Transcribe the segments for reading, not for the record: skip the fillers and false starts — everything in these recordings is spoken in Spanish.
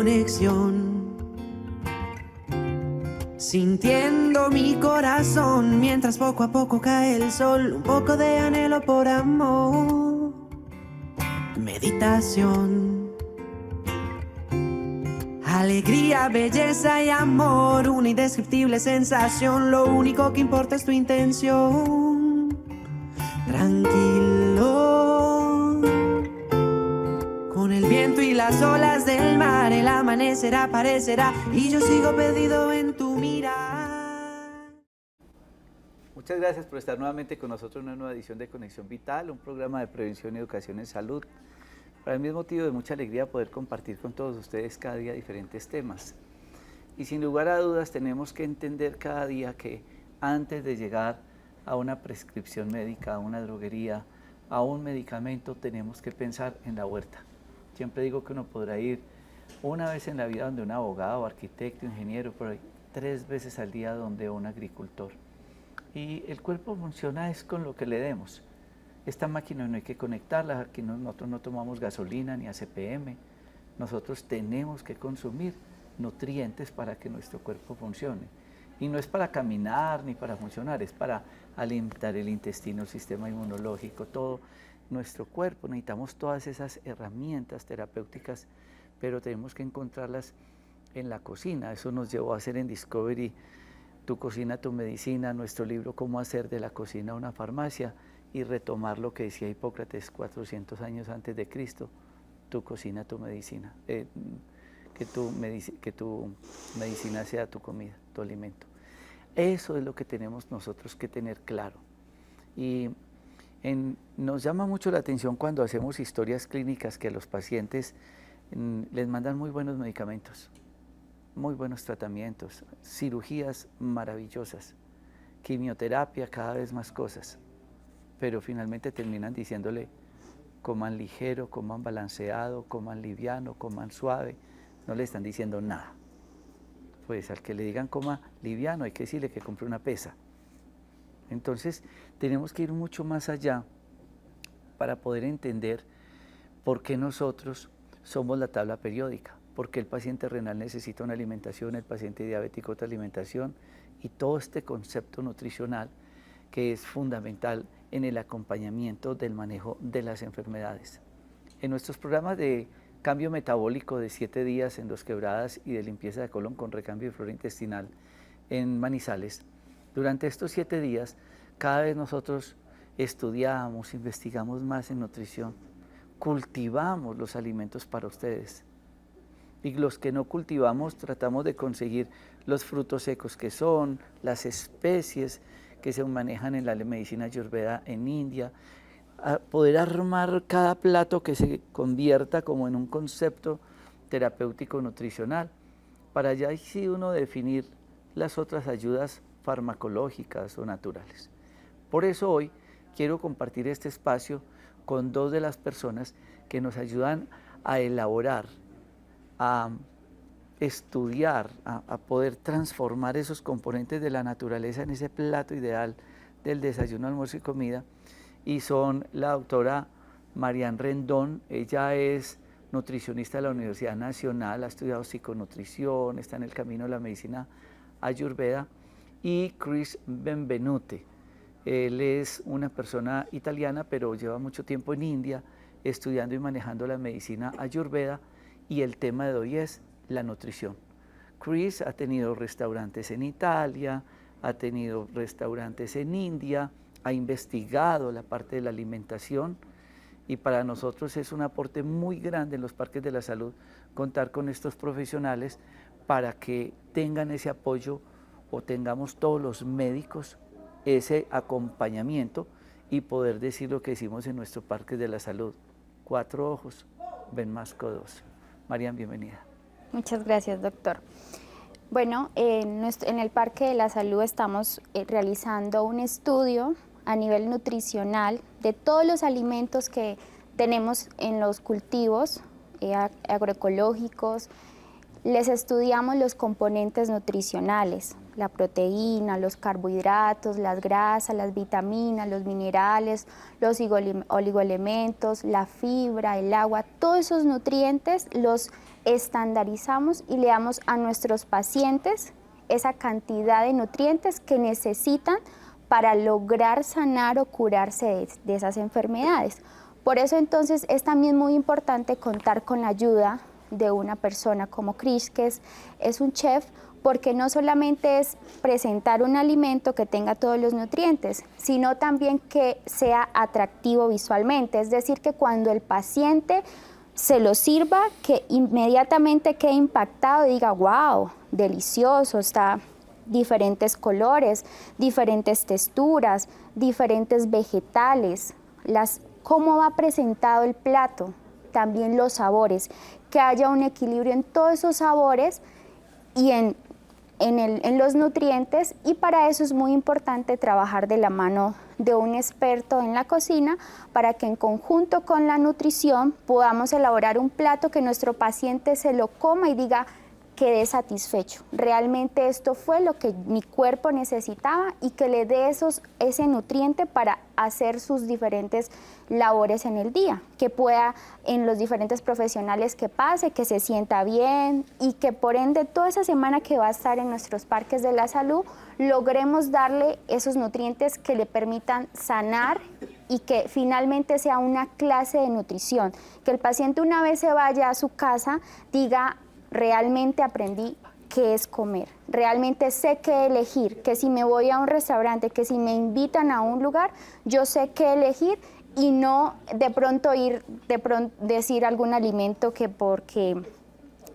conexión, sintiendo mi corazón mientras poco a poco cae el sol. Un poco de anhelo por amor, meditación, alegría, belleza y amor, una indescriptible sensación. Lo único que importa es tu intención. Tranquilo, con el viento y las olas del mar, el amanecer aparecerá y yo sigo perdido en tu mirar. Muchas gracias por estar nuevamente con nosotros en una nueva edición de Conexión Vital, un programa de prevención y educación en salud. Para mí es motivo de mucha alegría poder compartir con todos ustedes cada día diferentes temas. Y sin lugar a dudas tenemos que entender cada día que antes de llegar a una prescripción médica, a una droguería, a un medicamento, tenemos que pensar en la huerta. Siempre digo que uno podrá ir una vez en la vida donde un abogado, arquitecto, ingeniero, pero hay 3 veces al día donde un agricultor. Y el cuerpo funciona es con lo que le demos. Esta máquina no hay que conectarla, aquí nosotros no tomamos gasolina ni ACPM, nosotros tenemos que consumir nutrientes para que nuestro cuerpo funcione. Y no es para caminar ni para funcionar, es para alimentar el intestino, el sistema inmunológico, todo nuestro cuerpo. Necesitamos todas esas herramientas terapéuticas, pero tenemos que encontrarlas en la cocina. Eso nos llevó a hacer en Discovery Tu cocina, tu medicina, nuestro libro Cómo hacer de la cocina una farmacia, y retomar lo que decía Hipócrates 400 años antes de Cristo: tu cocina, tu medicina, que tu medicina sea tu comida, tu alimento. Eso es lo que tenemos nosotros que tener claro. Y nos llama mucho la atención cuando hacemos historias clínicas que a los pacientes les mandan muy buenos medicamentos, muy buenos tratamientos, cirugías maravillosas, quimioterapia, cada vez más cosas, pero finalmente terminan diciéndole: coman ligero, coman balanceado, coman liviano, coman suave. No le están diciendo nada. Pues al que le digan coma liviano hay que decirle que compre una pesa. Entonces tenemos que ir mucho más allá para poder entender por qué nosotros somos la tabla periódica, por qué el paciente renal necesita una alimentación, el paciente diabético otra alimentación, y todo este concepto nutricional que es fundamental en el acompañamiento del manejo de las enfermedades. En nuestros programas de cambio metabólico de 7 días en Dos Quebradas y de limpieza de colon con recambio de flora intestinal en Manizales, durante estos 7 días cada vez nosotros estudiamos, investigamos más en nutrición, cultivamos los alimentos para ustedes. Y los que no cultivamos tratamos de conseguir los frutos secos que son, las especies que se manejan en la medicina ayurveda en India, a poder armar cada plato que se convierta como en un concepto terapéutico nutricional, para ya sí uno definir las otras ayudas farmacológicas o naturales. Por eso hoy quiero compartir este espacio con 2 de las personas que nos ayudan a elaborar, a estudiar, a poder transformar esos componentes de la naturaleza en ese plato ideal del desayuno, almuerzo y comida, y son la doctora Marian Rendón. Ella es nutricionista de la Universidad Nacional, ha estudiado psiconutrición, está en el camino de la medicina ayurveda, y Chris Benvenute. Él es una persona italiana, pero lleva mucho tiempo en India estudiando y manejando la medicina ayurveda, y el tema de hoy es la nutrición. Chris ha tenido restaurantes en Italia, ha tenido restaurantes en India, ha investigado la parte de la alimentación, y para nosotros es un aporte muy grande en los parques de la salud contar con estos profesionales para que tengan ese apoyo, o tengamos todos los médicos ese acompañamiento y poder decir lo que decimos en nuestro parque de la salud: 4 ojos ven más que 2. Marian, bienvenida. Muchas gracias, doctor. Bueno, en el Parque de la Salud estamos realizando un estudio a nivel nutricional de todos los alimentos que tenemos en los cultivos agroecológicos. Les estudiamos los componentes nutricionales, la proteína, los carbohidratos, las grasas, las vitaminas, los minerales, los oligoelementos, la fibra, el agua. Todos esos nutrientes los estandarizamos y le damos a nuestros pacientes esa cantidad de nutrientes que necesitan para lograr sanar o curarse de esas enfermedades. Por eso entonces es también muy importante contar con la ayuda de una persona como Chris, que es un chef, porque no solamente es presentar un alimento que tenga todos los nutrientes, sino también que sea atractivo visualmente, es decir, que cuando el paciente se lo sirva, que inmediatamente quede impactado y diga, wow, delicioso, está diferentes colores, diferentes texturas, diferentes vegetales, cómo va presentado el plato, también los sabores, que haya un equilibrio en todos esos sabores y en los nutrientes, y para eso es muy importante trabajar de la mano de un experto en la cocina para que en conjunto con la nutrición podamos elaborar un plato que nuestro paciente se lo coma y diga, quedé satisfecho. Realmente esto fue lo que mi cuerpo necesitaba y que le dé ese nutriente para hacer sus diferentes labores en el día, que pueda en los diferentes profesionales que pase, que se sienta bien y que por ende toda esa semana que va a estar en nuestros parques de la salud logremos darle esos nutrientes que le permitan sanar y que finalmente sea una clase de nutrición, que el paciente una vez se vaya a su casa diga, realmente aprendí qué es comer, realmente sé qué elegir, que si me voy a un restaurante, que si me invitan a un lugar, yo sé qué elegir y no de pronto decir algún alimento que porque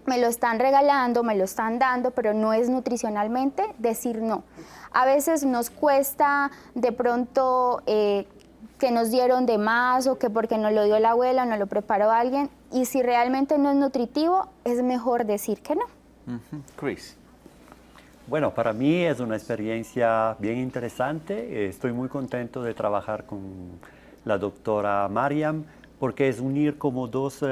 me lo están regalando, me lo están dando, pero no es nutricionalmente, decir no. A veces nos cuesta de pronto que nos dieron de más o que porque nos lo dio la abuela, nos lo preparó alguien, y si realmente no es nutritivo, es mejor decir que no. Chris. Bueno, para mí es una experiencia bien interesante. Estoy muy contento de trabajar con la doctora Mariam, porque es unir como dos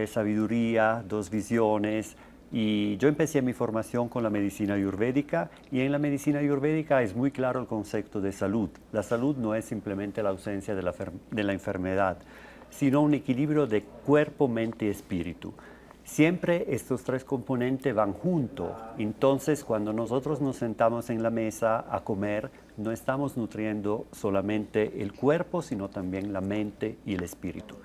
sabiduría, dos visiones. Y yo empecé mi formación con la medicina ayurvédica, y en la medicina ayurvédica es muy claro el concepto de salud. La salud no es simplemente la ausencia de la enfermedad, sino un equilibrio de cuerpo, mente y espíritu. Siempre estos tres componentes van juntos. Entonces, cuando nosotros nos sentamos en la mesa a comer, no estamos nutriendo solamente el cuerpo, sino también la mente y el espíritu.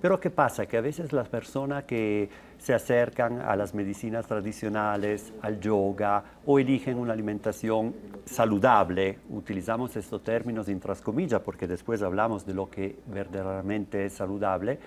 Pero ¿qué pasa? Que a veces las personas que se acercan a las medicinas tradicionales, al yoga, o eligen una alimentación saludable, utilizamos estos términos entre comillas porque después hablamos de lo que verdaderamente es saludable,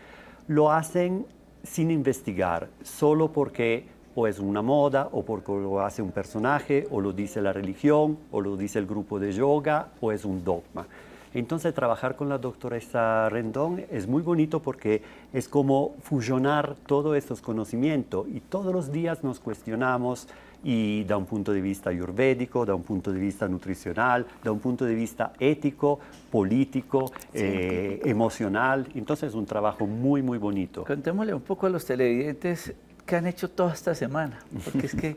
lo hacen sin investigar, solo porque o es una moda, o porque lo hace un personaje, o lo dice la religión, o lo dice el grupo de yoga, o es un dogma. Entonces, trabajar con la doctora Rendón es muy bonito porque es como fusionar todos estos conocimientos, y todos los días nos cuestionamos, y da un punto de vista ayurvédico, da un punto de vista nutricional, da un punto de vista ético, político, emocional. Entonces es un trabajo muy, muy bonito. Contémosle un poco a los televidentes qué han hecho toda esta semana, porque es que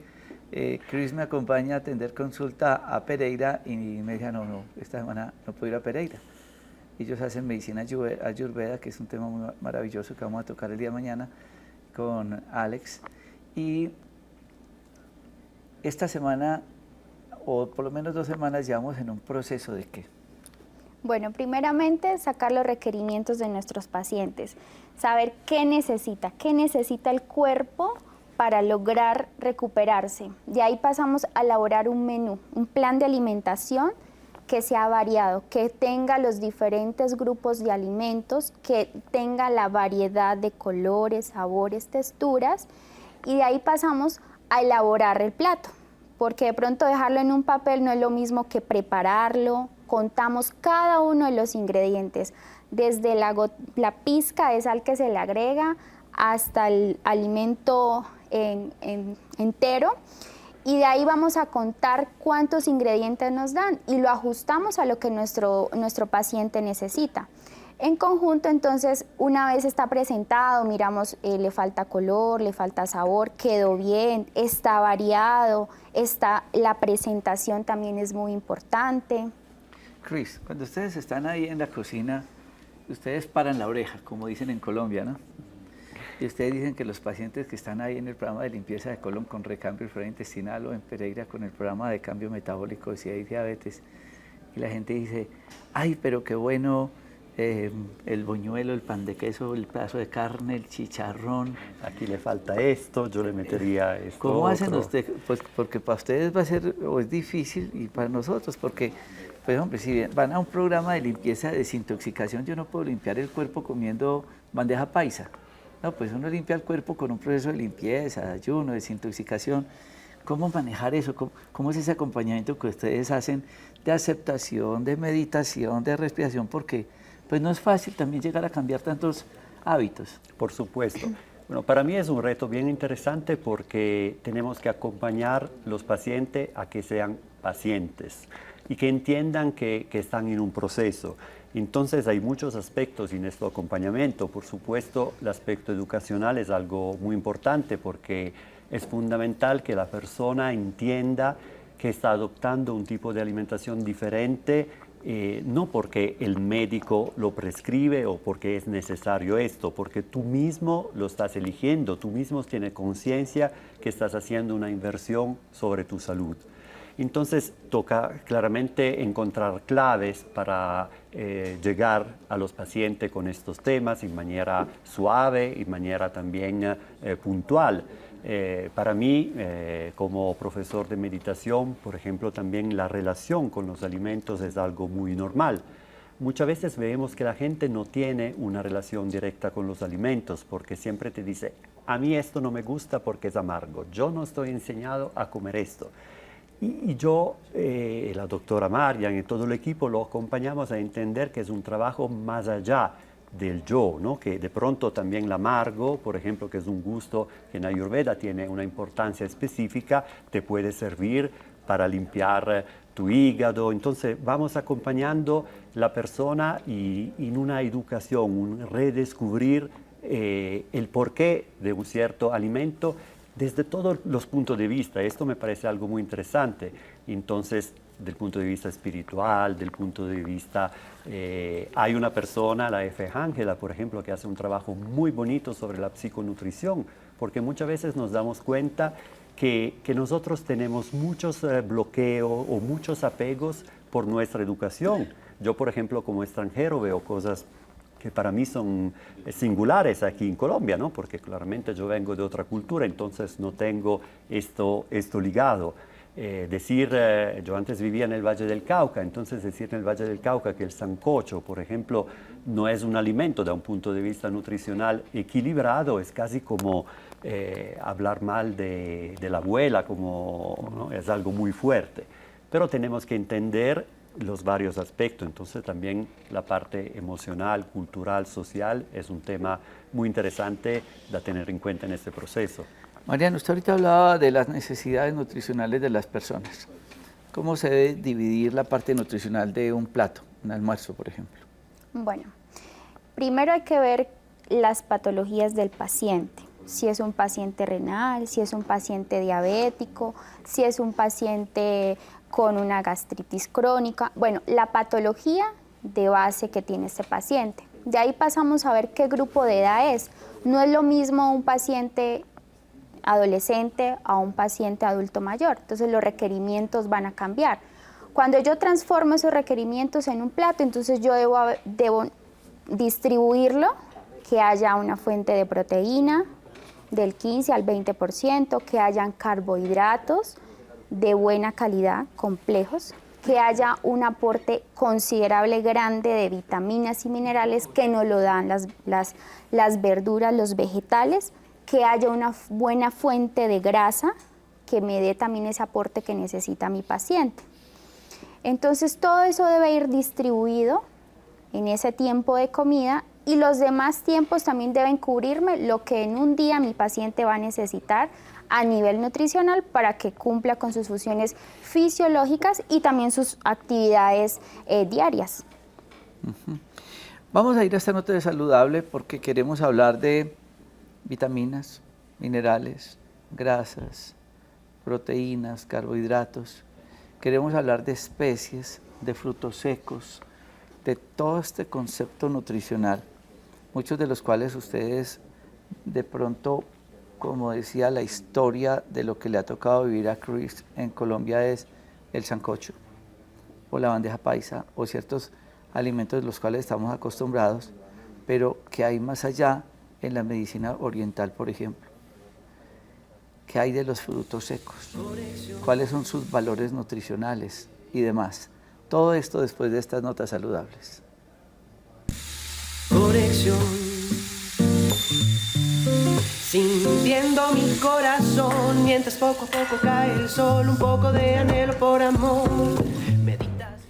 Chris me acompaña a atender consulta a Pereira y me decía, no, esta semana no puedo ir a Pereira. Ellos hacen medicina ayurveda, que es un tema muy maravilloso que vamos a tocar el día de mañana con Alex. Y esta semana, o por lo menos 2 semanas, llevamos en un proceso de ¿qué? Bueno, primeramente sacar los requerimientos de nuestros pacientes, saber qué necesita el cuerpo para lograr recuperarse. De ahí pasamos a elaborar un menú, un plan de alimentación que sea variado, que tenga los diferentes grupos de alimentos, que tenga la variedad de colores, sabores, texturas, y de ahí pasamos a elaborar el plato, porque de pronto dejarlo en un papel no es lo mismo que prepararlo. Contamos cada uno de los ingredientes, desde la pizca de sal que se le agrega hasta el alimento entero, y de ahí vamos a contar cuántos ingredientes nos dan y lo ajustamos a lo que nuestro paciente necesita. En conjunto, entonces, una vez está presentado, miramos, le falta color, le falta sabor, quedó bien, está variado, la presentación también es muy importante. Chris, cuando ustedes están ahí en la cocina, ustedes paran la oreja, como dicen en Colombia, ¿no? Y ustedes dicen que los pacientes que están ahí en el programa de limpieza de colon con recambio de flora intestinal o en Pereira con el programa de cambio metabólico, si hay diabetes, y la gente dice, ay, pero qué bueno el buñuelo, el pan de queso, el pedazo de carne, el chicharrón. Aquí le falta esto, yo le metería esto. ¿Cómo hacen otro. ustedes? Pues porque para ustedes va a ser, o es difícil, y para nosotros, porque, pues hombre, si van a un programa de limpieza, de desintoxicación, yo no puedo limpiar el cuerpo comiendo bandeja paisa. No, pues uno limpia el cuerpo con un proceso de limpieza, de ayuno, desintoxicación. ¿Cómo manejar eso? ¿Cómo es ese acompañamiento que ustedes hacen de aceptación, de meditación, de respiración? Porque pues no es fácil también llegar a cambiar tantos hábitos. Por supuesto. Bueno, para mí es un reto bien interesante porque tenemos que acompañar los pacientes a que sean pacientes y que entiendan que están en un proceso. Entonces hay muchos aspectos en este acompañamiento. Por supuesto, el aspecto educacional es algo muy importante porque es fundamental que la persona entienda que está adoptando un tipo de alimentación diferente, no porque el médico lo prescribe o porque es necesario esto, porque tú mismo lo estás eligiendo, tú mismo tienes conciencia que estás haciendo una inversión sobre tu salud. Entonces toca claramente encontrar claves para llegar a los pacientes con estos temas en manera suave y manera también puntual. Para mí, como profesor de meditación, por ejemplo, también la relación con los alimentos es algo muy normal. Muchas veces vemos que la gente no tiene una relación directa con los alimentos porque siempre te dice, a mí esto no me gusta porque es amargo, yo no estoy enseñado a comer esto. Y yo, la doctora Mariam y todo el equipo lo acompañamos a entender que es un trabajo más allá del yo, ¿no? Que de pronto también el amargo, por ejemplo, que es un gusto que en Ayurveda tiene una importancia específica, te puede servir para limpiar tu hígado. Entonces vamos acompañando la persona y en una educación, un redescubrir el porqué de un cierto alimento desde todos los puntos de vista. Esto me parece algo muy interesante. Entonces, del punto de vista espiritual, del punto de vista... hay una persona, la F. Ángela, por ejemplo, que hace un trabajo muy bonito sobre la psiconutrición, porque muchas veces nos damos cuenta que nosotros tenemos muchos bloqueos o muchos apegos por nuestra educación. Yo, por ejemplo, como extranjero veo cosas que para mí son singulares aquí en Colombia, ¿no? Porque claramente yo vengo de otra cultura, entonces no tengo esto ligado. Yo antes vivía en el Valle del Cauca, entonces decir en el Valle del Cauca que el sancocho, por ejemplo, no es un alimento de un punto de vista nutricional equilibrado, es casi como hablar mal de la abuela, ¿no? Es algo muy fuerte. Pero tenemos que entender los varios aspectos, entonces también la parte emocional, cultural, social es un tema muy interesante de tener en cuenta en este proceso. Mariana, usted ahorita hablaba de las necesidades nutricionales de las personas. ¿Cómo se debe dividir la parte nutricional de un plato, un almuerzo, por ejemplo? Bueno, primero hay que ver las patologías del paciente. Si es un paciente renal, si es un paciente diabético, si es un paciente con una gastritis crónica. Bueno, la patología de base que tiene este paciente. De ahí pasamos a ver qué grupo de edad es. No es lo mismo un paciente adolescente a un paciente adulto mayor, entonces los requerimientos van a cambiar. Cuando yo transformo esos requerimientos en un plato, entonces yo debo distribuirlo, que haya una fuente de proteína del 15 al 20%, que hayan carbohidratos de buena calidad, complejos, que haya un aporte considerable grande de vitaminas y minerales que nos lo dan las verduras, los vegetales, que haya una buena fuente de grasa que me dé también ese aporte que necesita mi paciente. Entonces todo eso debe ir distribuido en ese tiempo de comida y los demás tiempos también deben cubrirme lo que en un día mi paciente va a necesitar a nivel nutricional para que cumpla con sus funciones fisiológicas y también sus actividades diarias. Vamos a ir a esta nota de saludable porque queremos hablar de vitaminas, minerales, grasas, proteínas, carbohidratos. Queremos hablar de especies, de frutos secos, de todo este concepto nutricional, muchos de los cuales ustedes de pronto, como decía, la historia de lo que le ha tocado vivir a Chris en Colombia es el sancocho, o la bandeja paisa, o ciertos alimentos de los cuales estamos acostumbrados, pero que hay más allá en la medicina oriental, por ejemplo. ¿Qué hay de los frutos secos? ¿Cuáles son sus valores nutricionales y demás? Todo esto después de estas notas saludables. Conexión, sintiendo mi corazón, mientras poco a poco cae el sol, un poco de anhelo por amor. Meditas.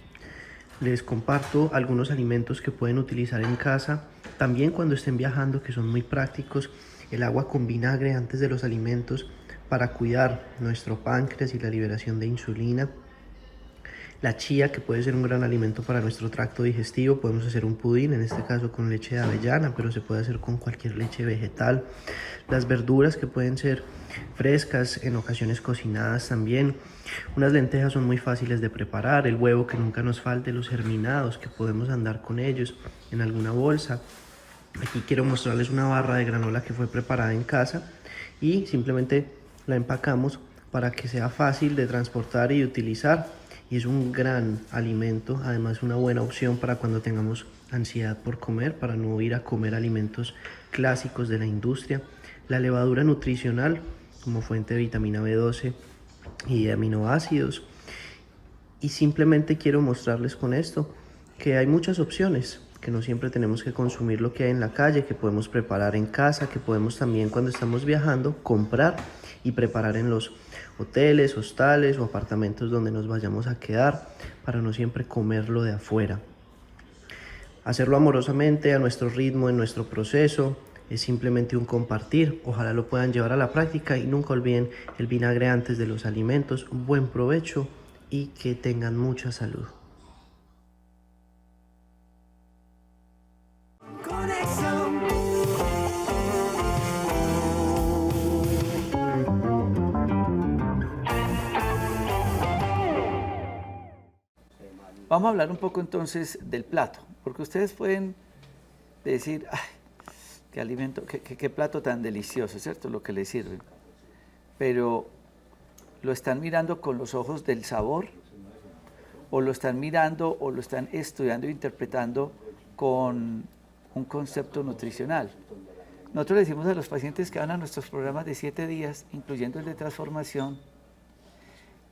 Les comparto algunos alimentos que pueden utilizar en casa, también cuando estén viajando, que son muy prácticos. El agua con vinagre antes de los alimentos para cuidar nuestro páncreas y la liberación de insulina. La chía, que puede ser un gran alimento para nuestro tracto digestivo. Podemos hacer un pudín, en este caso con leche de avellana, pero se puede hacer con cualquier leche vegetal. Las verduras, que pueden ser frescas, en ocasiones cocinadas también. Unas lentejas son muy fáciles de preparar. El huevo, que nunca nos falte. Los germinados, que podemos andar con ellos en alguna bolsa. Aquí quiero mostrarles una barra de granola que fue preparada en casa y simplemente la empacamos para que sea fácil de transportar y de utilizar, y es un gran alimento, además una buena opción para cuando tengamos ansiedad por comer, para no ir a comer alimentos clásicos de la industria. La levadura nutricional como fuente de vitamina B12 y de aminoácidos, y simplemente quiero mostrarles con esto que hay muchas opciones, que no siempre tenemos que consumir lo que hay en la calle, que podemos preparar en casa, que podemos también cuando estamos viajando comprar y preparar en los hoteles, hostales o apartamentos donde nos vayamos a quedar, para no siempre comerlo de afuera. Hacerlo amorosamente, a nuestro ritmo, en nuestro proceso, es simplemente un compartir. Ojalá lo puedan llevar a la práctica y nunca olviden el vinagre antes de los alimentos. Un buen provecho y que tengan mucha salud. Vamos a hablar un poco entonces del plato, porque ustedes pueden decir, ay, qué alimento, qué plato tan delicioso, ¿cierto? Lo que les sirve. Pero ¿lo están mirando con los ojos del sabor? ¿O lo están mirando o lo están estudiando e interpretando con un concepto nutricional? Nosotros le decimos a los pacientes que van a nuestros programas de 7 días, incluyendo el de transformación,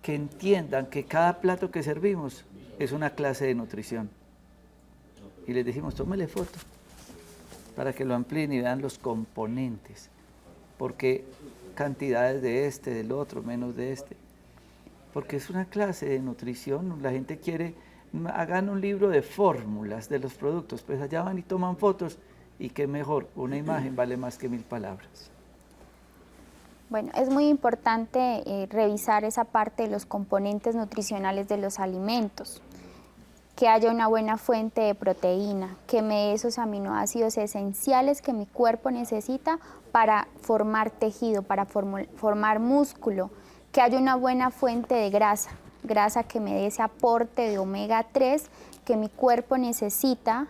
que entiendan que cada plato que servimos es una clase de nutrición. Y les decimos, tómele foto para que lo amplíen y vean los componentes. Porque cantidades de este, del otro, menos de este. Porque es una clase de nutrición. La gente quiere, hagan un libro de fórmulas de los productos, pues allá van y toman fotos. Y qué mejor, una imagen vale más que 1000 palabras. Bueno, es muy importante revisar esa parte de los componentes nutricionales de los alimentos, que haya una buena fuente de proteína, que me dé esos aminoácidos esenciales que mi cuerpo necesita para formar tejido, para formar músculo, que haya una buena fuente de grasa, grasa que me dé ese aporte de omega 3 que mi cuerpo necesita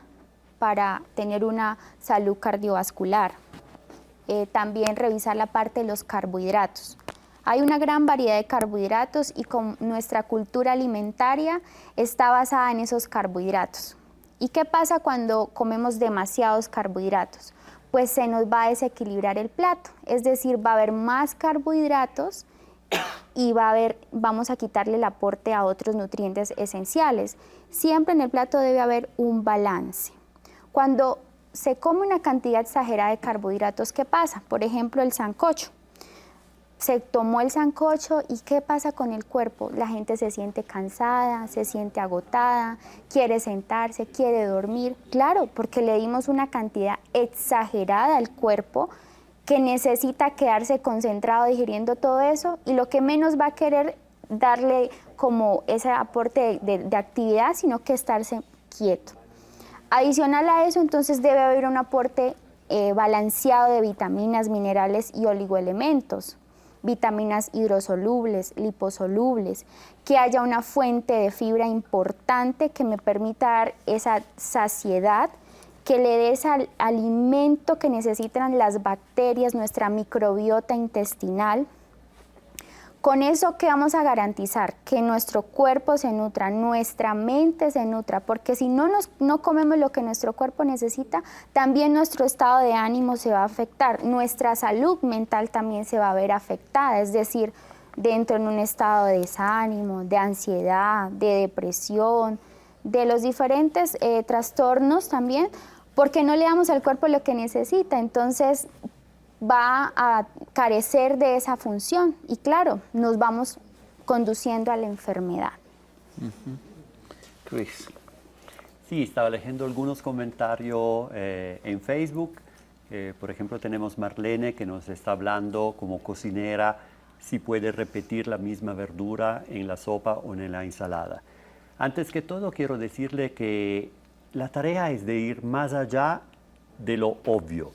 para tener una salud cardiovascular. También revisar la parte de los carbohidratos. Hay una gran variedad de carbohidratos y con nuestra cultura alimentaria está basada en esos carbohidratos. ¿Y qué pasa cuando comemos demasiados carbohidratos? Pues se nos va a desequilibrar el plato, es decir, va a haber más carbohidratos y vamos a quitarle el aporte a otros nutrientes esenciales. Siempre en el plato debe haber un balance. Cuando se come una cantidad exagerada de carbohidratos, ¿qué pasa? Por ejemplo, el sancocho. Se tomó el sancocho y ¿qué pasa con el cuerpo? La gente se siente cansada, se siente agotada, quiere sentarse, quiere dormir. Claro, porque le dimos una cantidad exagerada al cuerpo que necesita quedarse concentrado digiriendo todo eso, y lo que menos va a querer darle como ese aporte de actividad, sino que estarse quieto. Adicional a eso, entonces debe haber un aporte balanceado de vitaminas, minerales y oligoelementos, vitaminas hidrosolubles, liposolubles, que haya una fuente de fibra importante que me permita dar esa saciedad, que le des al alimento que necesitan las bacterias, nuestra microbiota intestinal. Con eso, ¿qué vamos a garantizar? Que nuestro cuerpo se nutra, nuestra mente se nutra, porque si no comemos lo que nuestro cuerpo necesita, también nuestro estado de ánimo se va a afectar, nuestra salud mental también se va a ver afectada, es decir, dentro en un estado de desánimo, de ansiedad, de depresión, de los diferentes trastornos también, porque no le damos al cuerpo lo que necesita, entonces va a carecer de esa función y claro, nos vamos conduciendo a la enfermedad. Chris. Sí, estaba leyendo algunos comentarios en Facebook. Por ejemplo, tenemos Marlene que nos está hablando como cocinera si puede repetir la misma verdura en la sopa o en la ensalada. Antes que todo, quiero decirle que la tarea es de ir más allá de lo obvio.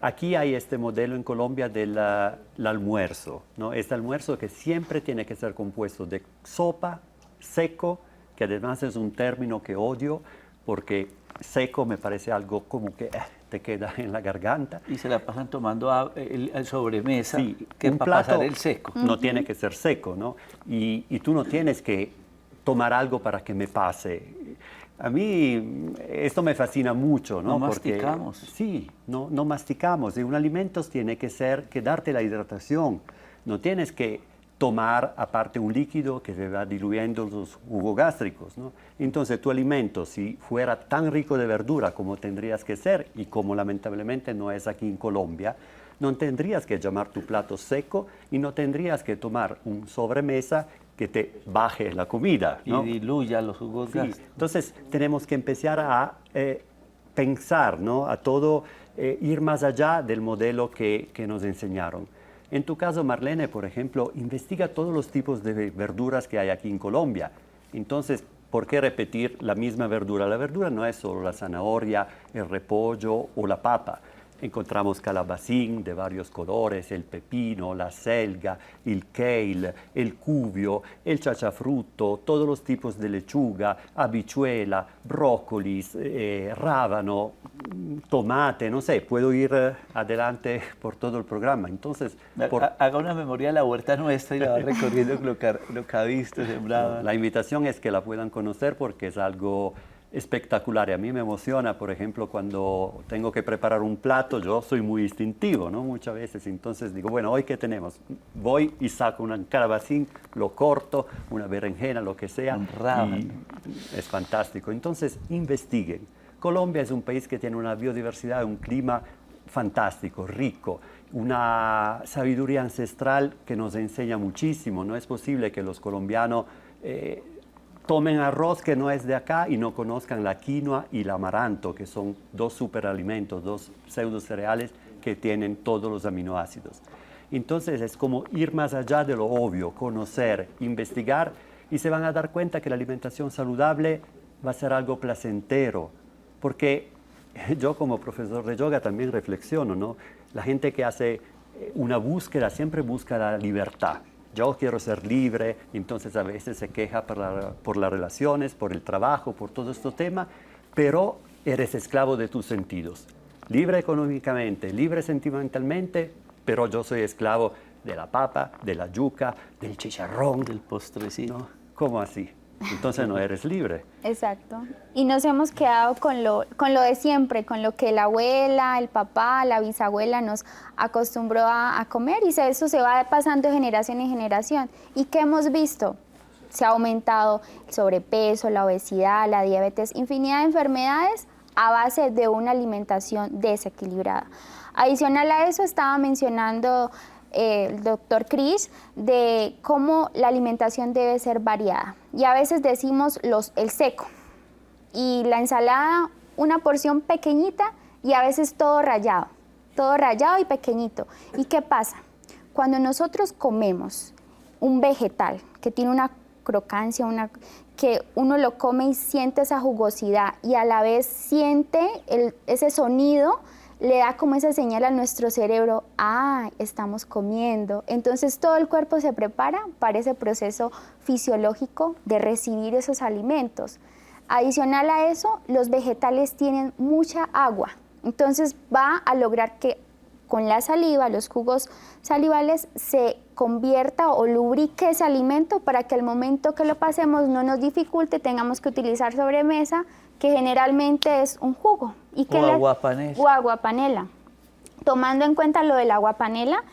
Aquí hay este modelo en Colombia del almuerzo, ¿no? Este almuerzo que siempre tiene que ser compuesto de sopa, seco, que además es un término que odio porque seco me parece algo como que te queda en la garganta. Y se la pasan tomando el sobremesa, Sí, que un para pasar plato el seco. no tiene que ser seco, ¿no? Y tú no tienes que tomar algo para que me pase. A mí esto me fascina mucho, ¿no? No Porque, masticamos. sí, no masticamos. Y un alimento tiene que darte la hidratación. No tienes que tomar aparte un líquido que se va diluyendo los jugos gástricos, ¿no? Entonces tu alimento, si fuera tan rico de verdura como tendrías que ser, y como lamentablemente no es aquí en Colombia, no tendrías que llamar tu plato seco y no tendrías que tomar un sobremesa que te baje la comida, ¿no? Y diluya los jugos Sí, gástricos. entonces tenemos que empezar a pensar, ¿no? A todo, ir más allá del modelo que nos enseñaron. En tu caso, Marlene, por ejemplo, investiga todos los tipos de verduras que hay aquí en Colombia. Entonces, ¿por qué repetir la misma verdura? La verdura no es solo la zanahoria, el repollo o la papa. Encontramos calabacín de varios colores, el pepino, la selga, el kale, el cubio, el chachafruto, todos los tipos de lechuga, habichuela, brócolis, rábano, tomate, no sé, puedo ir adelante por todo el programa. Entonces, Haga una memoria de la huerta nuestra y la va recorriendo lo que ha visto, sembrado. la invitación es que la puedan conocer porque es algo espectacular. Y a mí me emociona, por ejemplo, cuando tengo que preparar un plato, yo soy muy instintivo, ¿no? Muchas veces, entonces digo, bueno, ¿hoy qué tenemos? Voy y saco un calabacín, lo corto, una berenjena, lo que sea, Un rábano. y es fantástico. Entonces, investiguen. Colombia es un país que tiene una biodiversidad, un clima fantástico, rico, una sabiduría ancestral que nos enseña muchísimo. No es posible que los colombianos tomen arroz que no es de acá y no conozcan la quinoa y el amaranto, que son dos superalimentos, dos pseudocereales que tienen todos los aminoácidos. Entonces es como ir más allá de lo obvio, conocer, investigar, y se van a dar cuenta que la alimentación saludable va a ser algo placentero, porque yo como profesor de yoga también reflexiono, ¿no? La gente que hace una búsqueda siempre busca la libertad. Yo quiero ser libre, entonces a veces se queja por las relaciones, por el trabajo, por todo este tema, pero eres esclavo de tus sentidos. Libre económicamente, libre sentimentalmente, pero yo soy esclavo de la papa, de la yuca, del chicharrón, Del postrecito. ¿no? ¿Cómo así? Entonces no eres libre. Exacto. Y nos hemos quedado con lo de siempre, con lo que la abuela, el papá, la bisabuela nos acostumbró a comer y eso se va pasando de generación en generación. ¿Y qué hemos visto? Se ha aumentado el sobrepeso, la obesidad, la diabetes, infinidad de enfermedades a base de una alimentación desequilibrada. Adicional a eso, estaba mencionando el doctor Chris de cómo la alimentación debe ser variada. Y a veces decimos el seco y la ensalada, una porción pequeñita y a veces todo rallado y pequeñito. ¿Y qué pasa? Cuando nosotros comemos un vegetal que tiene una crocancia, que uno lo come y siente esa jugosidad y a la vez siente ese sonido, le da como esa señal a nuestro cerebro, estamos comiendo. Entonces todo el cuerpo se prepara para ese proceso fisiológico de recibir esos alimentos. Adicional a eso, los vegetales tienen mucha agua, entonces va a lograr que con la saliva, los jugos salivales, se convierta o lubrique ese alimento para que al momento que lo pasemos no nos dificulte, tengamos que utilizar sobremesa, que generalmente es un jugo. Y que O aguapanela. O aguapanela. Tomando en cuenta lo del aguapanela,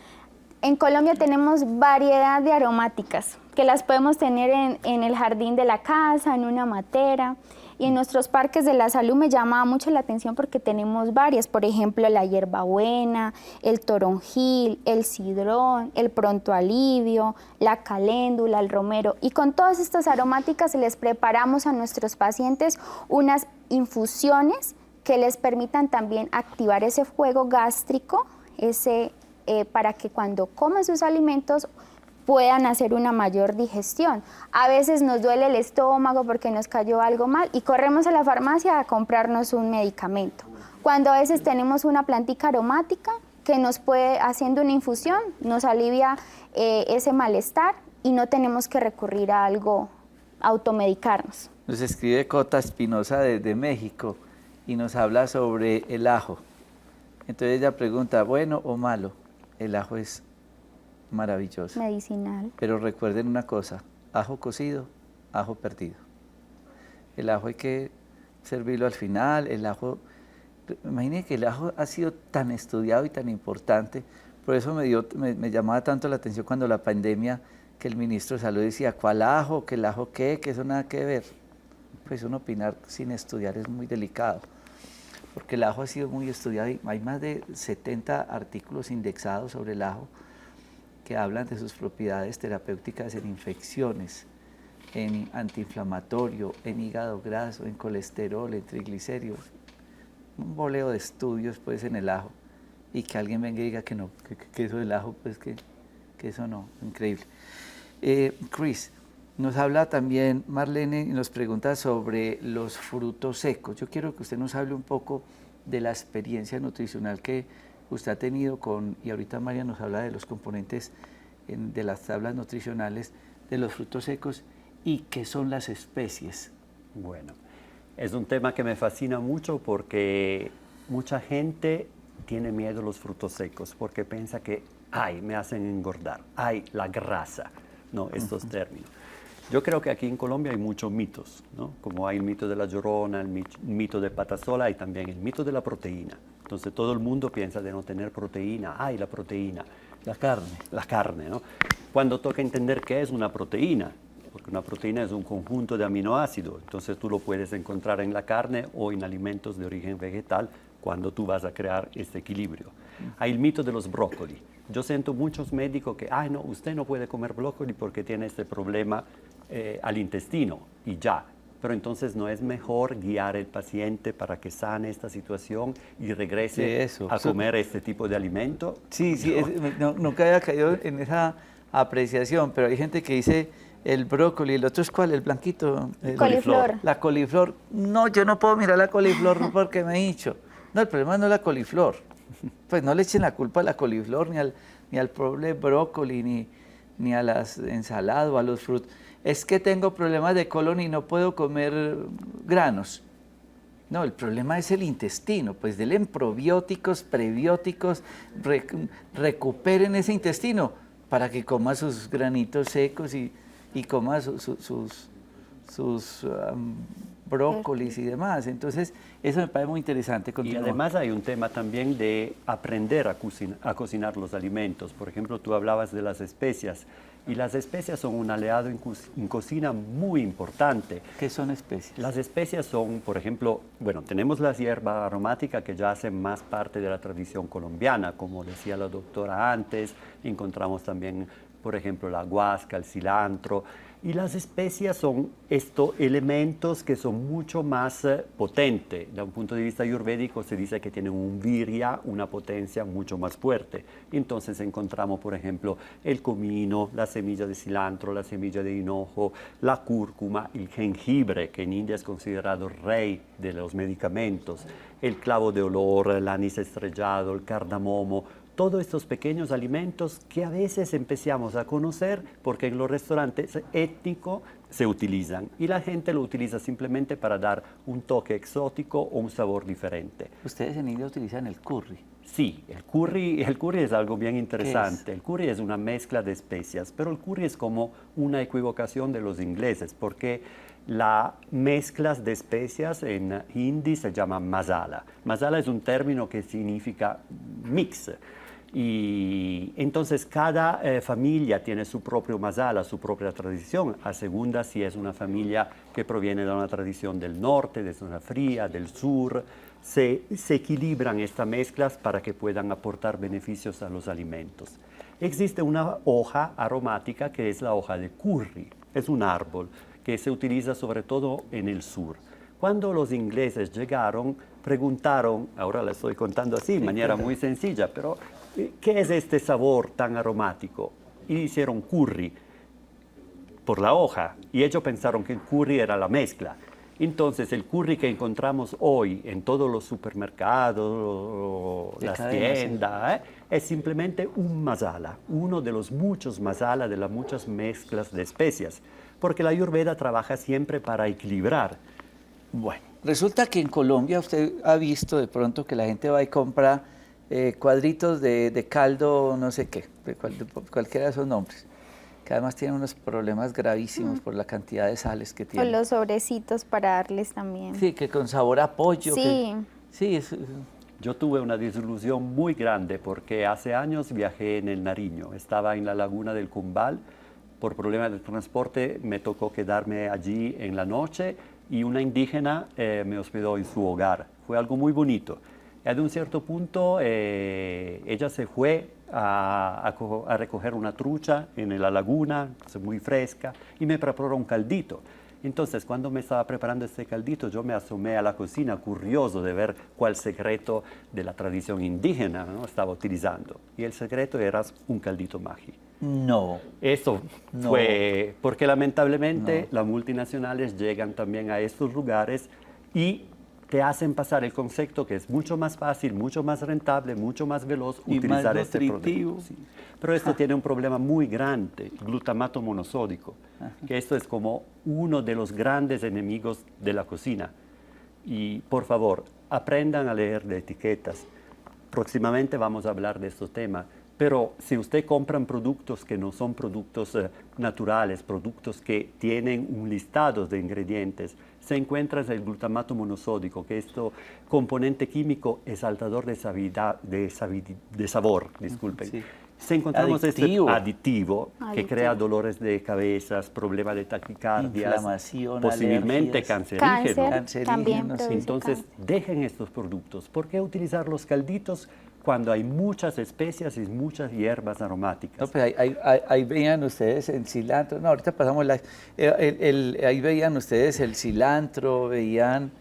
en Colombia tenemos variedad de aromáticas que las podemos tener en el jardín de la casa, en una matera. Y en nuestros parques de la salud me llama mucho la atención porque tenemos varias, por ejemplo, la hierbabuena, el toronjil, el cidrón, el pronto alivio, la caléndula, el romero. Y con todas estas aromáticas les preparamos a nuestros pacientes unas infusiones que les permitan también activar ese fuego gástrico, para que cuando coman sus alimentos puedan hacer una mayor digestión. A veces nos duele el estómago porque nos cayó algo mal y corremos a la farmacia a comprarnos un medicamento. Cuando a veces tenemos una plantica aromática que nos puede, haciendo una infusión, nos alivia ese malestar y no tenemos que recurrir a algo, automedicarnos. Nos escribe Cota Espinosa desde México y nos habla sobre el ajo. Entonces ella pregunta, ¿bueno o malo? El ajo es maravilloso. Medicinal. Pero recuerden una cosa, ajo cocido, ajo perdido. El ajo hay que servirlo al final, el ajo, imagínense que el ajo ha sido tan estudiado y tan importante, por eso me llamaba tanto la atención cuando la pandemia, que el ministro de Salud decía, ¿cuál ajo? ¿Que el ajo qué? Que eso nada que ver. Pues uno opinar sin estudiar es muy delicado, porque el ajo ha sido muy estudiado y hay más de 70 artículos indexados sobre el ajo que hablan de sus propiedades terapéuticas en infecciones, en antiinflamatorio, en hígado graso, en colesterol, en triglicéridos. Un boleo de estudios pues en el ajo, y que alguien venga y diga que no, que eso del ajo, pues que eso no, increíble. Chris, nos habla también Marlene y nos pregunta sobre los frutos secos. Yo quiero que usted nos hable un poco de la experiencia nutricional que usted ha tenido y ahorita María nos habla de los componentes de las tablas nutricionales de los frutos secos y qué son las especies. Bueno, es un tema que me fascina mucho porque mucha gente tiene miedo a los frutos secos porque piensa que, ay, me hacen engordar, ay, la grasa, no, estos términos. Yo creo que aquí en Colombia hay muchos mitos, ¿no? Como hay el mito de la llorona, el mito de patasola y también el mito de la proteína. Entonces todo el mundo piensa de no tener proteína. ¡Ay, la proteína! La carne. La carne, ¿no? Cuando toca entender qué es una proteína, porque una proteína es un conjunto de aminoácidos, entonces tú lo puedes encontrar en la carne o en alimentos de origen vegetal cuando tú vas a crear este equilibrio. Hay el mito de los brócoli. Yo siento muchos médicos que, ay, no, usted no puede comer brócoli porque tiene este problema al intestino y ya. Pero entonces no es mejor guiar al paciente para que sane esta situación y regrese a comer este tipo de alimento. Sí, sí, nunca había caído en esa apreciación, pero hay gente que dice el brócoli, ¿el otro es cuál? ¿El blanquito? Coliflor. La coliflor. No, yo no puedo mirar la coliflor porque me he dicho. No, el problema no es la coliflor. Pues no le echen la culpa a la coliflor, ni al pobre brócoli, ni a las ensaladas o a los frutos. Es que tengo problemas de colon y no puedo comer granos. No, el problema es el intestino, pues denle probióticos, prebióticos, recuperen ese intestino para que coma sus granitos secos y coma sus brócolis y demás. Entonces, eso me parece muy interesante. Y además hay un tema también de aprender a cocinar los alimentos. Por ejemplo, tú hablabas de las especias. Y las especias son un aliado en cocina muy importante. ¿Qué son especias? Las especias son, por ejemplo, bueno, tenemos la hierba aromática que ya hace más parte de la tradición colombiana, como decía la doctora antes, encontramos también, por ejemplo, la guasca, el cilantro, y las especias son estos elementos que son mucho más potentes. Da un punto de vista ayurvédico se dice que tienen un virya, una potencia mucho más fuerte. Entonces encontramos, por ejemplo, el comino, la semilla de cilantro, la semilla de hinojo, la cúrcuma, el jengibre, que en India es considerado rey de los medicamentos, el clavo de olor, el anís estrellado, el cardamomo. todos estos pequeños alimentos que a veces empezamos a conocer porque en los restaurantes étnicos se utilizan y la gente lo utiliza simplemente para dar un toque exótico o un sabor diferente. Ustedes en India utilizan el curry. Sí, el curry es algo bien interesante. El curry es una mezcla de especias, pero el curry es como una equivocación de los ingleses porque las mezclas de especias en hindi se llama masala. Masala es un término que significa mix. Y entonces cada familia tiene su propio masala, su propia tradición. A segunda si es una familia que proviene de una tradición del norte, de zona fría, del sur, se equilibran estas mezclas para que puedan aportar beneficios a los alimentos. Existe una hoja aromática que es la hoja de curry. Es un árbol que se utiliza sobre todo en el sur. Cuando los ingleses llegaron, preguntaron, ahora la estoy contando así, de manera muy sencilla, pero ¿qué es este sabor tan aromático? Y hicieron curry por la hoja, y ellos pensaron que el curry era la mezcla. Entonces, el curry que encontramos hoy en todos los supermercados, las tiendas, es simplemente un masala, uno de los muchos masala, de las muchas mezclas de especias, porque la Ayurveda trabaja siempre para equilibrar. Bueno, resulta que en Colombia usted ha visto de pronto que la gente va y compra cuadritos de caldo, no sé qué, de cualquiera de esos nombres, que además tienen unos problemas gravísimos por la cantidad de sales que tienen. Con los sobrecitos para darles también. Sí, que con sabor a pollo. Sí. Sí, Yo tuve una desilusión muy grande porque hace años viajé en el Nariño, estaba en la laguna del Cumbal, por problemas de transporte me tocó quedarme allí en la noche y una indígena me hospedó en su hogar. Fue algo muy bonito. Y de un cierto punto ella se fue a recoger una trucha en la laguna, muy fresca, y me preparó un caldito. Entonces, cuando me estaba preparando este caldito, yo me asomé a la cocina, curioso de ver cuál secreto de la tradición indígena, ¿no?, estaba utilizando. Y el secreto era un caldito Maggi. No. Eso fue porque lamentablemente las multinacionales llegan también a estos lugares y te hacen pasar el concepto que es mucho más fácil, mucho más rentable, mucho más veloz y utilizar más este producto. Sí. Pero esto tiene un problema muy grande, glutamato monosódico, que esto es como uno de los grandes enemigos de la cocina. Y por favor, aprendan a leer de etiquetas. Próximamente vamos a hablar de estos temas. Pero si usted compran productos que no son productos naturales, productos que tienen un listado de ingredientes, se encuentra el glutamato monosódico, que este componente químico exaltador de sabor, disculpen. Sí. Si encontramos este aditivo que crea dolores de cabezas, problemas de taquicardia, inflamación, posiblemente cancerígeno. Cáncer también produce Entonces, cáncer. dejen estos productos. ¿Por qué utilizar los calditos cuando hay muchas especias y muchas hierbas aromáticas? No, pues ahí veían ustedes el cilantro. No, ahorita pasamos ahí veían ustedes el cilantro, veían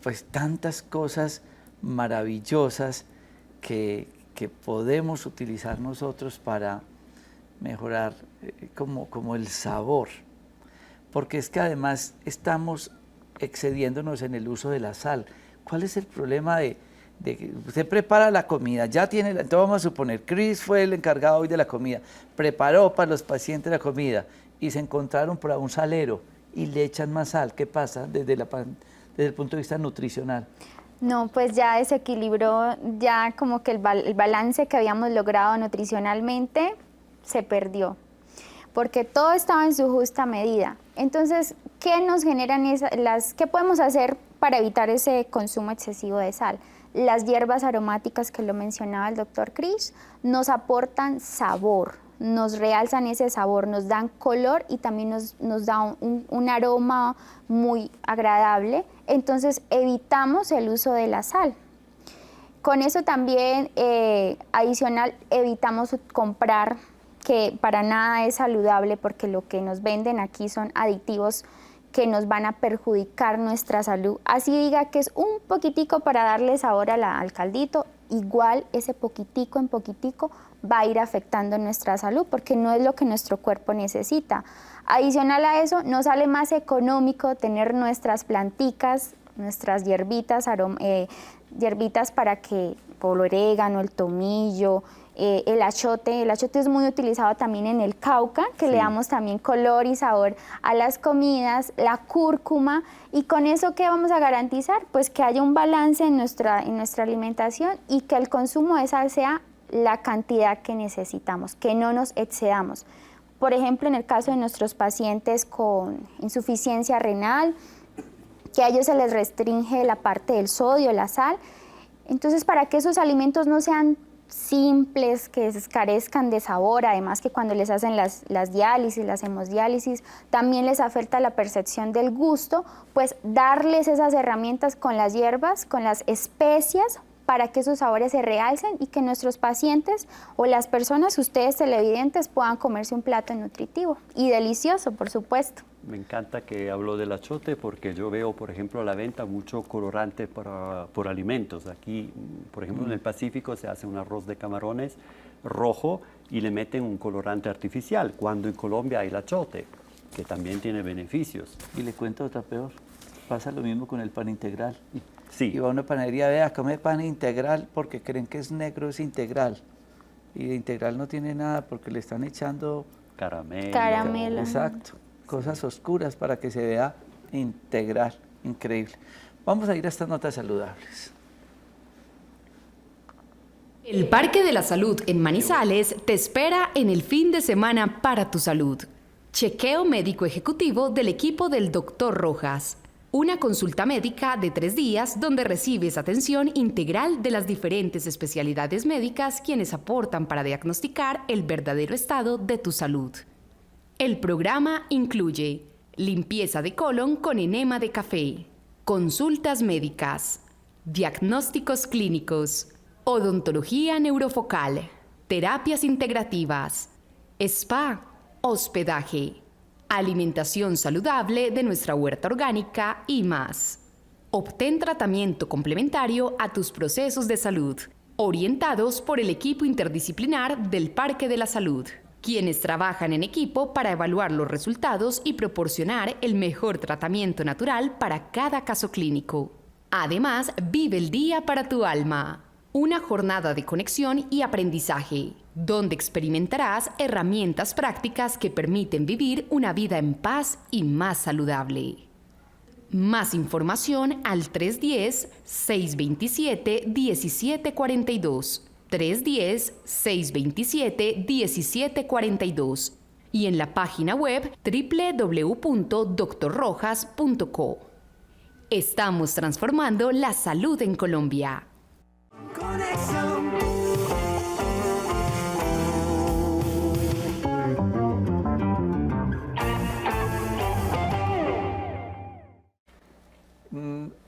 pues tantas cosas maravillosas que podemos utilizar nosotros para mejorar como el sabor. Porque es que además estamos excediéndonos en el uso de la sal. ¿Cuál es el problema de que usted prepara la comida, ya tiene, entonces vamos a suponer, Chris fue el encargado hoy de la comida, preparó para los pacientes la comida y se encontraron por un salero y le echan más sal? ¿Qué pasa desde el punto de vista nutricional? No, pues ya desequilibró, ya como que el balance que habíamos logrado nutricionalmente se perdió, porque todo estaba en su justa medida. Entonces, ¿qué nos generan qué podemos hacer para evitar ese consumo excesivo de sal? Las hierbas aromáticas que lo mencionaba el doctor Chris nos aportan sabor, nos realzan ese sabor, nos dan color y también nos da un aroma muy agradable. Entonces evitamos el uso de la sal. Con eso también, adicional, evitamos comprar, que para nada es saludable, porque lo que nos venden aquí son aditivos que nos van a perjudicar nuestra salud. Así diga que es un poquitico para darle sabor al caldito, igual ese poquitico en poquitico va a ir afectando nuestra salud, porque no es lo que nuestro cuerpo necesita. Adicional a eso, nos sale más económico tener nuestras planticas, nuestras hierbitas para que ejemplo, el orégano, el tomillo, el achote. El achote es muy utilizado también en el Cauca, que Sí. le damos también color y sabor a las comidas, la cúrcuma, y con eso, ¿qué vamos a garantizar? Pues que haya un balance en nuestra alimentación y que el consumo de sal sea la cantidad que necesitamos, que no nos excedamos. Por ejemplo, en el caso de nuestros pacientes con insuficiencia renal, que a ellos se les restringe la parte del sodio, la sal. Entonces, para que esos alimentos no sean simples, que carezcan de sabor, además que cuando les hacen las diálisis, las hemodiálisis, también les afecta la percepción del gusto, pues darles esas herramientas con las hierbas, con las especias, para que esos sabores se realcen y que nuestros pacientes o las personas, ustedes televidentes, puedan comerse un plato nutritivo y delicioso, por supuesto. Me encanta que habló del achote porque yo veo, por ejemplo, a la venta mucho colorante por alimentos. Aquí, por ejemplo, en el Pacífico se hace un arroz de camarones rojo y le meten un colorante artificial, cuando en Colombia hay el achote, que también tiene beneficios. Y le cuento otra peor. Pasa lo mismo con el pan integral. Sí. Y va a una panadería, vea, come pan integral porque creen que es negro, es integral. Y de integral no tiene nada porque le están echando... Caramelo. Caramelo. Exacto. Cosas oscuras para que se vea integral. Increíble. Vamos a ir a estas notas saludables. El Parque de la Salud en Manizales te espera en el fin de semana para tu salud. Chequeo médico ejecutivo del equipo del Dr. Rojas. Una consulta médica de 3 días donde recibes atención integral de las diferentes especialidades médicas quienes aportan para diagnosticar el verdadero estado de tu salud. El programa incluye limpieza de colon con enema de café, consultas médicas, diagnósticos clínicos, odontología neurofocal, terapias integrativas, spa, hospedaje, alimentación saludable de nuestra huerta orgánica y más. Obtén tratamiento complementario a tus procesos de salud, orientados por el equipo interdisciplinar del Parque de la Salud, quienes trabajan en equipo para evaluar los resultados y proporcionar el mejor tratamiento natural para cada caso clínico. Además, vive el día para tu alma. Una jornada de conexión y aprendizaje, donde experimentarás herramientas prácticas que permiten vivir una vida en paz y más saludable. Más información al 310-627-1742, 310-627-1742 y en la página web www.drrojas.co. Estamos transformando la salud en Colombia. Conexión.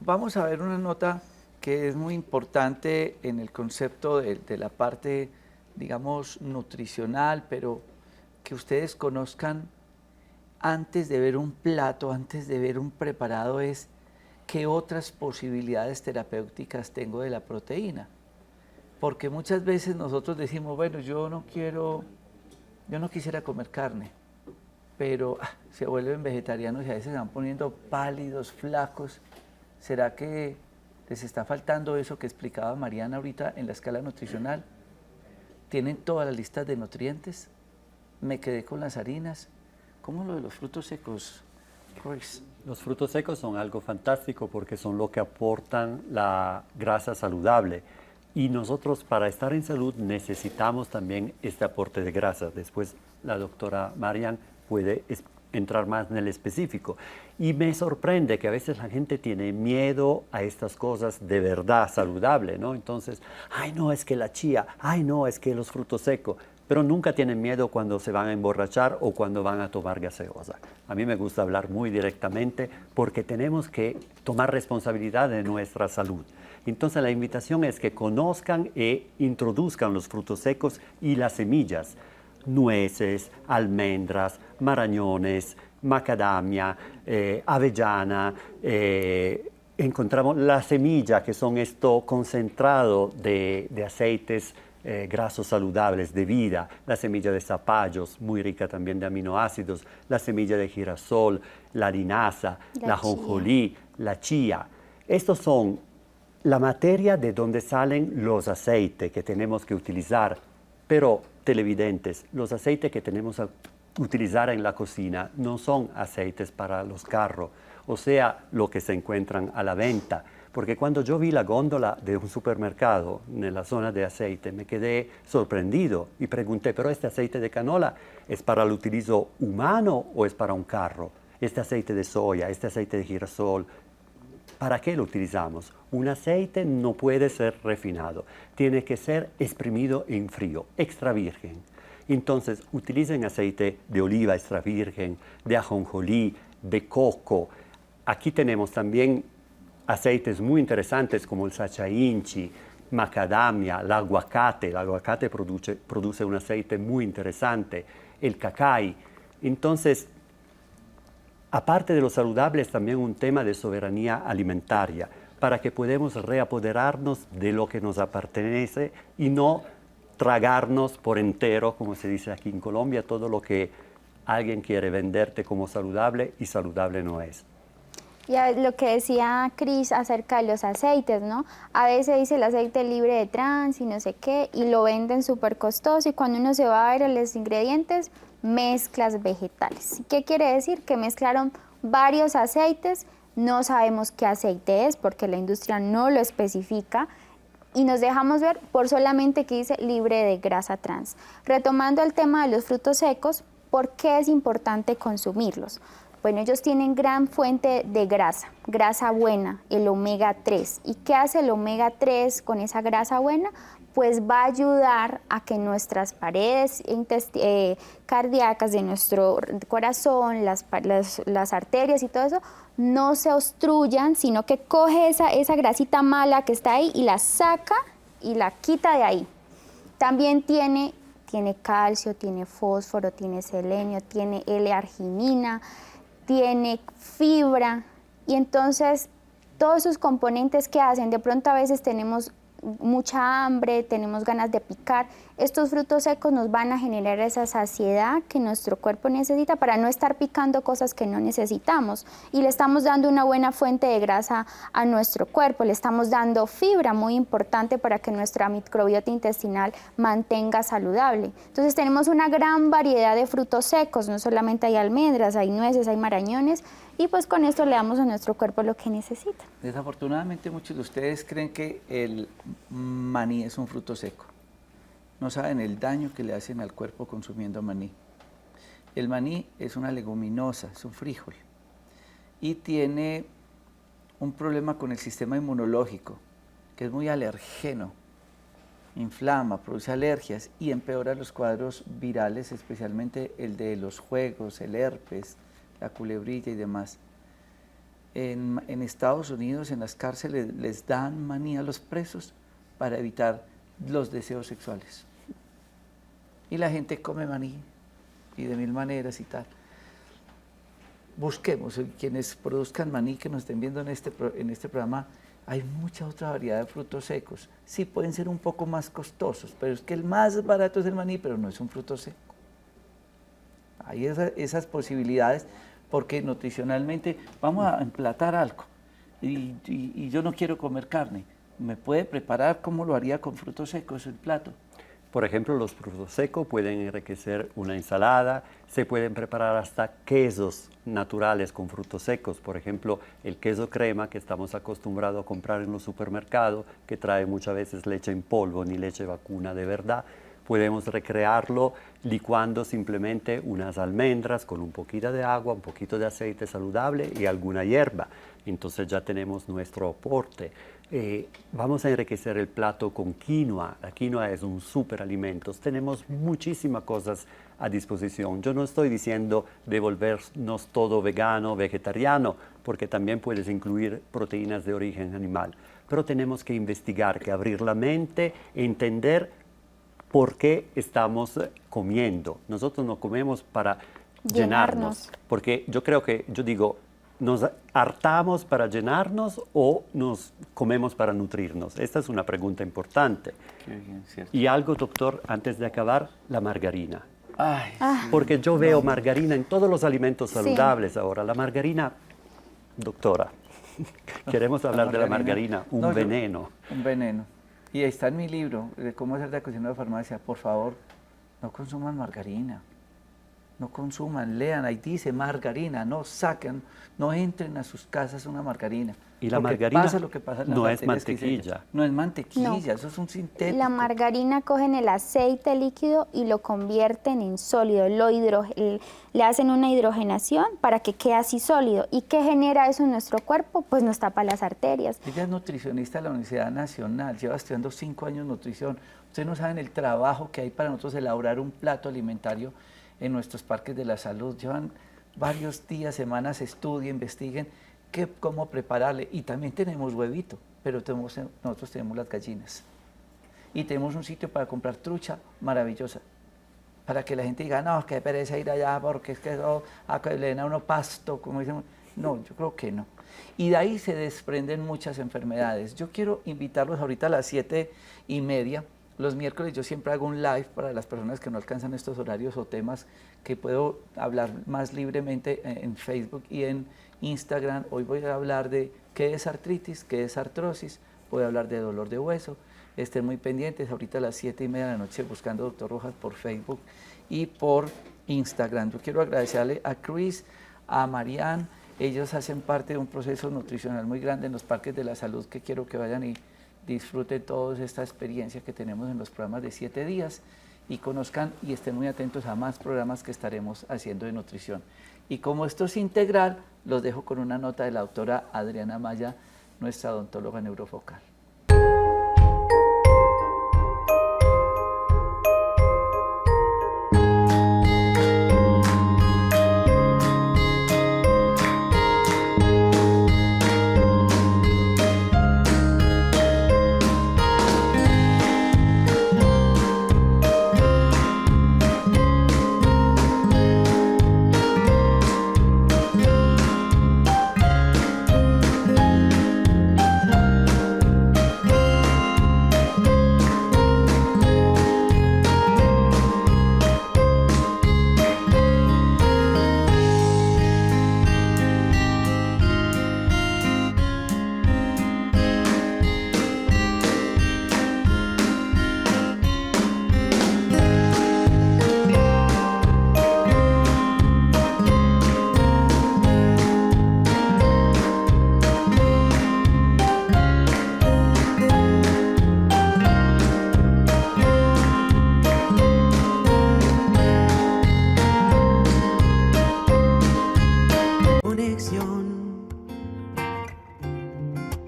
Vamos a ver una nota que es muy importante en el concepto de la parte, digamos, nutricional, pero que ustedes conozcan antes de ver un plato, antes de ver un preparado, es qué otras posibilidades terapéuticas tengo de la proteína. Porque muchas veces nosotros decimos, bueno, yo no quisiera comer carne, pero se vuelven vegetarianos y a veces se van poniendo pálidos, flacos. ¿Será que les está faltando eso que explicaba Mariana ahorita en la escala nutricional? ¿Tienen todas las listas de nutrientes? Me quedé con las harinas. ¿Cómo lo de los frutos secos, Royce? Los frutos secos son algo fantástico porque son lo que aportan la grasa saludable. Y nosotros para estar en salud necesitamos también este aporte de grasa. Después la doctora Marian puede entrar más en el específico. Y me sorprende que a veces la gente tiene miedo a estas cosas de verdad saludables, ¿no? Entonces, ay no, es que la chía, ay no, es que los frutos secos. Pero nunca tienen miedo cuando se van a emborrachar o cuando van a tomar gaseosa. A mí me gusta hablar muy directamente porque tenemos que tomar responsabilidad de nuestra salud. Entonces la invitación es que conozcan e introduzcan los frutos secos y las semillas. Nueces, almendras, marañones, macadamia, avellana. Encontramos la semilla, que son esto concentrado de aceites grasos saludables de vida, la semilla de zapallos, muy rica también de aminoácidos, la semilla de girasol, la linaza, la jonjolí, la chía. Estos son la materia de donde salen los aceites que tenemos que utilizar, pero televidentes, los aceites que tenemos que utilizar en la cocina no son aceites para los carros, o sea, lo que se encuentran a la venta. Porque cuando yo vi la góndola de un supermercado en la zona de aceite, me quedé sorprendido y pregunté, ¿pero este aceite de canola es para el utilizo humano o es para un carro? Este aceite de soya, este aceite de girasol, ¿para qué lo utilizamos? Un aceite no puede ser refinado, tiene que ser exprimido en frío, extra virgen. Entonces, utilicen aceite de oliva extra virgen, de ajonjolí, de coco. Aquí tenemos también aceites muy interesantes como el sacha inchi, macadamia, el aguacate. El aguacate produce un aceite muy interesante, el cacay. Entonces, aparte de lo saludable, es también un tema de soberanía alimentaria, para que podamos reapoderarnos de lo que nos pertenece y no tragarnos por entero, como se dice aquí en Colombia, todo lo que alguien quiere venderte como saludable y saludable no es. Y lo que decía Cris acerca de los aceites, ¿no? A veces dice el aceite libre de trans y no sé qué, y lo venden súper costoso, y cuando uno se va a ver en los ingredientes, mezclas vegetales. ¿Qué quiere decir? Que mezclaron varios aceites, no sabemos qué aceite es porque la industria no lo especifica, y nos dejamos ver por solamente que dice libre de grasa trans. Retomando el tema de los frutos secos, ¿por qué es importante consumirlos? Bueno, ellos tienen gran fuente de grasa buena, el omega 3. ¿Y qué hace el omega 3 con esa grasa buena? Pues va a ayudar a que nuestras paredes cardíacas de nuestro corazón, las arterias y todo eso, no se obstruyan, sino que coge esa grasita mala que está ahí y la saca y la quita de ahí. También tiene calcio, tiene fósforo, tiene selenio, tiene L-arginina, tiene fibra, y entonces todos esos componentes que hacen, de pronto a veces tenemos mucha hambre, tenemos ganas de picar, estos frutos secos nos van a generar esa saciedad que nuestro cuerpo necesita para no estar picando cosas que no necesitamos, y le estamos dando una buena fuente de grasa a nuestro cuerpo, le estamos dando fibra muy importante para que nuestra microbiota intestinal mantenga saludable. Entonces tenemos una gran variedad de frutos secos, no solamente hay almendras, hay nueces, hay marañones, y pues con esto le damos a nuestro cuerpo lo que necesita. Desafortunadamente muchos de ustedes creen que el maní es un fruto seco. No saben el daño que le hacen al cuerpo consumiendo maní. El maní es una leguminosa, es un frijol, y tiene un problema con el sistema inmunológico, que es muy alergeno, inflama, produce alergias y empeora los cuadros virales, especialmente el de los juegos, el herpes, la culebrilla y demás. En Estados Unidos, en las cárceles, les dan maní a los presos para evitar los deseos sexuales. Y la gente come maní, y de mil maneras y tal. Busquemos, quienes produzcan maní, que nos estén viendo en este programa, hay mucha otra variedad de frutos secos. Sí, pueden ser un poco más costosos, pero es que el más barato es el maní, pero no es un fruto seco. Hay esas posibilidades, porque nutricionalmente vamos a emplatar algo y yo no quiero comer carne. ¿Me puede preparar como lo haría con frutos secos el plato? Por ejemplo, los frutos secos pueden enriquecer una ensalada, se pueden preparar hasta quesos naturales con frutos secos. Por ejemplo, el queso crema que estamos acostumbrados a comprar en los supermercados, que trae muchas veces leche en polvo, ni leche vacuna de verdad. Podemos recrearlo licuando simplemente unas almendras con un poquito de agua, un poquito de aceite saludable y alguna hierba. Entonces ya tenemos nuestro aporte. Vamos a enriquecer el plato con quinoa. La quinoa es un superalimento. Tenemos muchísimas cosas a disposición. Yo no estoy diciendo devolvernos todo vegano, vegetariano, porque también puedes incluir proteínas de origen animal. Pero tenemos que investigar, que abrir la mente, entender por qué estamos comiendo. Nosotros no comemos para llenarnos. Porque yo digo, ¿nos hartamos para llenarnos o nos comemos para nutrirnos? Esta es una pregunta importante. Qué bien, cierto. Y algo, doctor, antes de acabar, la margarina. Ay, Porque yo veo margarina en todos los alimentos saludables ahora. La margarina, doctora. Queremos hablar de la margarina, un veneno. Un veneno. Y está en mi libro, de cómo hacer de cocina de farmacia. Por favor, no consuman margarina. No consuman, lean, ahí dice margarina, no saquen, no entren a sus casas una margarina. Y la Porque margarina pasa lo que pasa en las no es bacterias que dicen, mantequilla. no es mantequilla, No. eso es un sintético. La margarina cogen el aceite líquido y lo convierten en sólido, le hacen una hidrogenación para que quede así sólido. ¿Y qué genera eso en nuestro cuerpo? Pues nos tapa las arterias. Ella es nutricionista de la Universidad Nacional, lleva estudiando 5 años nutrición. Ustedes no saben el trabajo que hay para nosotros elaborar un plato alimentario en nuestros parques de la salud. Llevan varios días, semanas, estudien, investiguen cómo prepararle. Y también tenemos huevito, pero nosotros tenemos las gallinas. Y tenemos un sitio para comprar trucha maravillosa, para que la gente diga, no, qué pereza ir allá, porque es que eso, le den a uno pasto, como dicen. No, yo creo que no. Y de ahí se desprenden muchas enfermedades. Yo quiero invitarlos ahorita a las 7:30. Los miércoles yo siempre hago un live para las personas que no alcanzan estos horarios o temas que puedo hablar más libremente en Facebook y en Instagram. Hoy voy a hablar de qué es artritis, qué es artrosis, voy a hablar de dolor de hueso. Estén muy pendientes, ahorita a las 7:30 de la noche buscando Dr. Rojas por Facebook y por Instagram. Yo quiero agradecerle a Chris, a Marianne. Ellos hacen parte de un proceso nutricional muy grande en los parques de la salud que quiero que vayan y disfruten toda esta experiencia que tenemos en los programas de 7 días y conozcan y estén muy atentos a más programas que estaremos haciendo de nutrición. Y como esto es integral, los dejo con una nota de la doctora Adriana Maya, nuestra odontóloga neurofocal.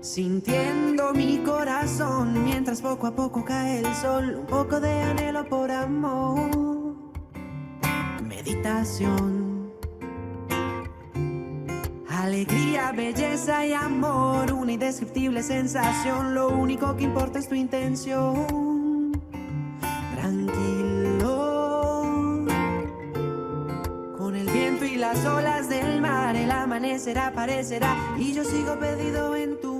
Sintiendo mi corazón mientras poco a poco cae el sol, un poco de anhelo por amor, meditación, alegría, belleza y amor, una indescriptible sensación, lo único que importa es tu intención, tranquilo, con el viento y las olas del mar, el amanecer aparecerá y yo sigo perdido en tu